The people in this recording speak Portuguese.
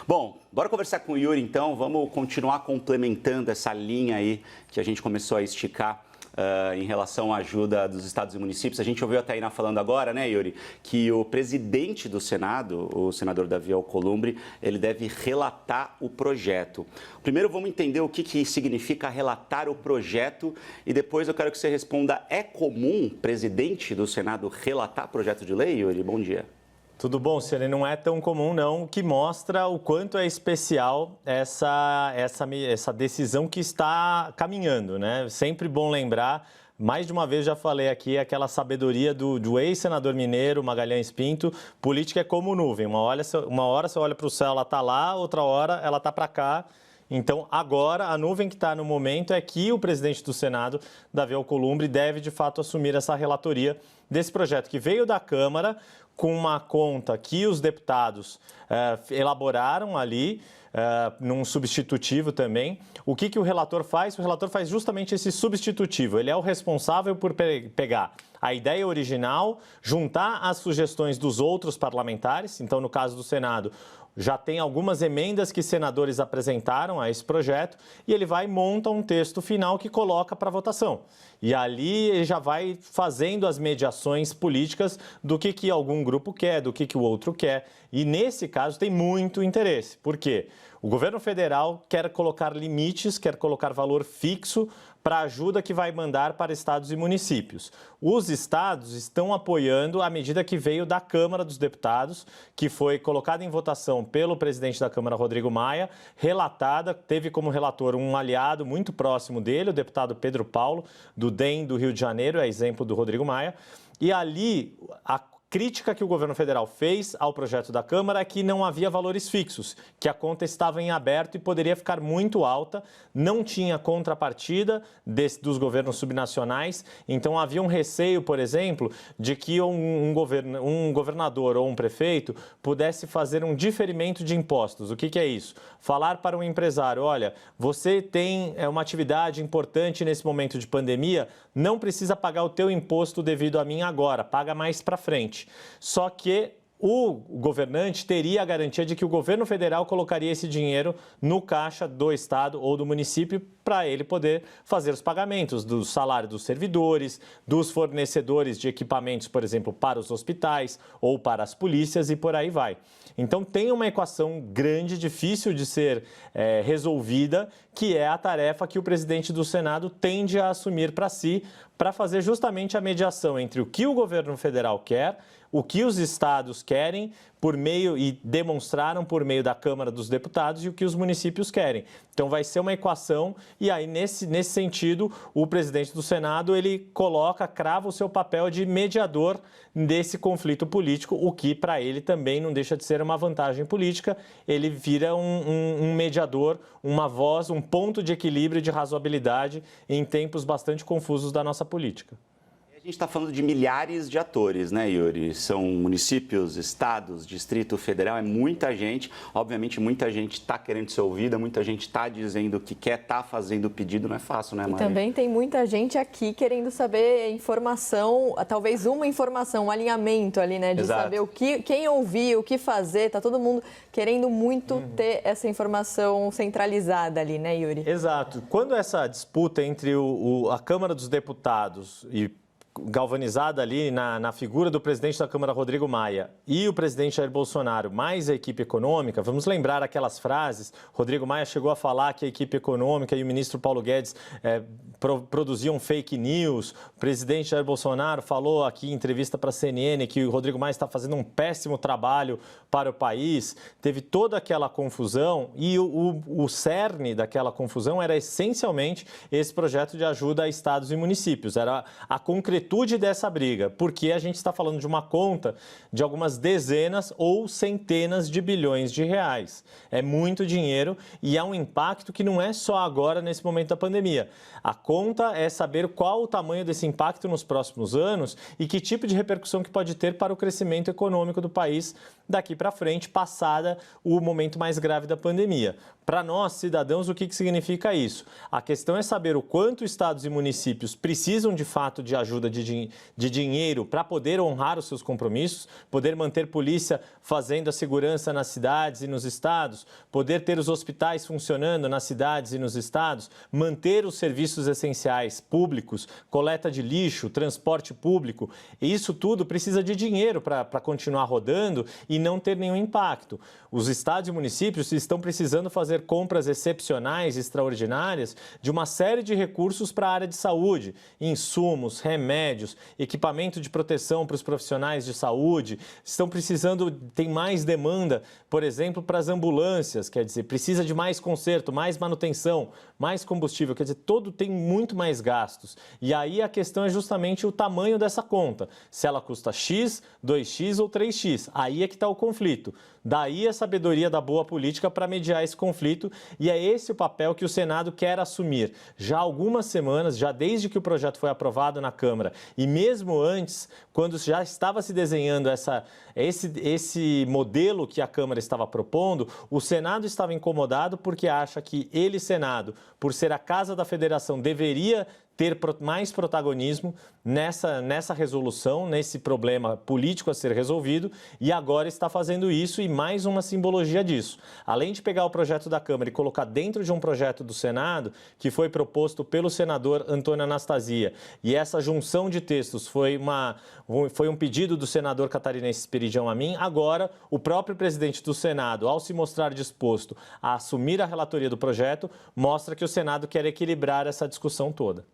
Bom, bora conversar com o Yuri então, vamos continuar complementando essa linha aí que a gente começou a esticar em relação à ajuda dos estados e municípios. A gente ouviu a Tainá falando agora, né, Yuri, que o presidente do Senado, o senador Davi Alcolumbre, ele deve relatar o projeto. Primeiro vamos entender o que significa relatar o projeto e depois eu quero que você responda, é comum o presidente do Senado relatar projeto de lei, Yuri? Bom dia. Tudo bom, Ciane? Não é tão comum, não, o que mostra o quanto é especial essa decisão que está caminhando, né? Sempre bom lembrar, mais de uma vez já falei aqui, aquela sabedoria do ex-senador mineiro Magalhães Pinto, política é como nuvem, uma hora você olha para o céu, ela está lá, outra hora ela está para cá. Então, agora, a nuvem que está no momento é que o presidente do Senado, Davi Alcolumbre, deve, de fato, assumir essa relatoria desse projeto que veio da Câmara, com uma conta que os deputados elaboraram ali, num substitutivo também. O que o relator faz? O relator faz justamente esse substitutivo. Ele é o responsável por pegar a ideia original, juntar as sugestões dos outros parlamentares. Então, no caso do Senado, já tem algumas emendas que senadores apresentaram a esse projeto e ele vai e monta um texto final que coloca para votação. E ali ele já vai fazendo as mediações políticas do que algum grupo quer, do que o outro quer. E nesse caso tem muito interesse. Por quê? O governo federal quer colocar limites, quer colocar valor fixo para a ajuda que vai mandar para estados e municípios. Os estados estão apoiando a medida que veio da Câmara dos Deputados, que foi colocada em votação pelo presidente da Câmara, Rodrigo Maia, relatada, teve como relator um aliado muito próximo dele, o deputado Pedro Paulo, do DEM do Rio de Janeiro, é exemplo do Rodrigo Maia, e ali a crítica que o governo federal fez ao projeto da Câmara é que não havia valores fixos, que a conta estava em aberto e poderia ficar muito alta, não tinha contrapartida dos governos subnacionais, então havia um receio, por exemplo, de que um governador ou um prefeito pudesse fazer um diferimento de impostos. O que é isso? Falar para um empresário, olha, você tem uma atividade importante nesse momento de pandemia, não precisa pagar o teu imposto devido a mim agora, paga mais para frente. Só que o governante teria a garantia de que o governo federal colocaria esse dinheiro no caixa do estado ou do município para ele poder fazer os pagamentos do salário dos servidores, dos fornecedores de equipamentos, por exemplo, para os hospitais ou para as polícias e por aí vai. Então tem uma equação grande, difícil de ser resolvida, que é a tarefa que o presidente do Senado tende a assumir para si, para fazer justamente a mediação entre o que o governo federal quer, o que os estados querem por meio e demonstraram por meio da Câmara dos Deputados e o que os municípios querem. Então vai ser uma equação e aí nesse sentido o presidente do Senado ele crava o seu papel de mediador desse conflito político, o que para ele também não deixa de ser uma vantagem política. Ele vira um mediador, uma voz, um ponto de equilíbrio e de razoabilidade em tempos bastante confusos da nossa política. A gente está falando de milhares de atores, né, Yuri? São municípios, estados, Distrito Federal, é muita gente. Obviamente, muita gente está querendo ser ouvida, muita gente está dizendo o que quer, está fazendo o pedido. Não é fácil, né, Mari? E também tem muita gente aqui querendo saber informação, talvez uma informação, um alinhamento ali, né? De Exato. saber quem ouvir, o que fazer. Está todo mundo querendo muito ter essa informação centralizada ali, né, Yuri? Exato. Quando essa disputa entre a Câmara dos Deputados e galvanizada ali na figura do presidente da Câmara, Rodrigo Maia, e o presidente Jair Bolsonaro, mais a equipe econômica, vamos lembrar aquelas frases, Rodrigo Maia chegou a falar que a equipe econômica e o ministro Paulo Guedes produziam fake news, o presidente Jair Bolsonaro falou aqui em entrevista para a CNN que o Rodrigo Maia está fazendo um péssimo trabalho para o país, teve toda aquela confusão e o cerne daquela confusão era essencialmente esse projeto de ajuda a estados e municípios, era a concretude dessa briga, porque a gente está falando de uma conta de algumas dezenas ou centenas de bilhões de reais. É muito dinheiro e há um impacto que não é só agora nesse momento da pandemia. A conta é saber qual o tamanho desse impacto nos próximos anos e que tipo de repercussão que pode ter para o crescimento econômico do país daqui para frente, passada o momento mais grave da pandemia. Para nós, cidadãos, o que significa isso? A questão é saber o quanto estados e municípios precisam de fato de ajuda de dinheiro para poder honrar os seus compromissos, poder manter polícia fazendo a segurança nas cidades e nos estados, poder ter os hospitais funcionando nas cidades e nos estados, manter os serviços essenciais públicos, coleta de lixo, transporte público. Isso tudo precisa de dinheiro para continuar rodando e não ter nenhum impacto. Os estados e municípios estão precisando fazer compras excepcionais, extraordinárias, de uma série de recursos para a área de saúde, insumos, remédios, equipamento de proteção para os profissionais de saúde, estão precisando, tem mais demanda, por exemplo, para as ambulâncias, quer dizer, precisa de mais conserto, mais manutenção, mais combustível, quer dizer, todo tem muito mais gastos. E aí a questão é justamente o tamanho dessa conta, se ela custa X, 2X ou 3X, aí é que está o conflito. Daí a sabedoria da boa política para mediar esse conflito, e é esse o papel que o Senado quer assumir. Já há algumas semanas, já desde que o projeto foi aprovado na Câmara, e mesmo antes, quando já estava se desenhando esse modelo que a Câmara estava propondo, o Senado estava incomodado porque acha que ele, Senado, por ser a Casa da Federação, deveria ter mais protagonismo nessa resolução, nesse problema político a ser resolvido, e agora está fazendo isso e mais uma simbologia disso. Além de pegar o projeto da Câmara e colocar dentro de um projeto do Senado, que foi proposto pelo senador Antônio Anastasia, e essa junção de textos foi um pedido do senador catarinense Esperidião Amin, agora o próprio presidente do Senado, ao se mostrar disposto a assumir a relatoria do projeto, mostra que o Senado quer equilibrar essa discussão toda.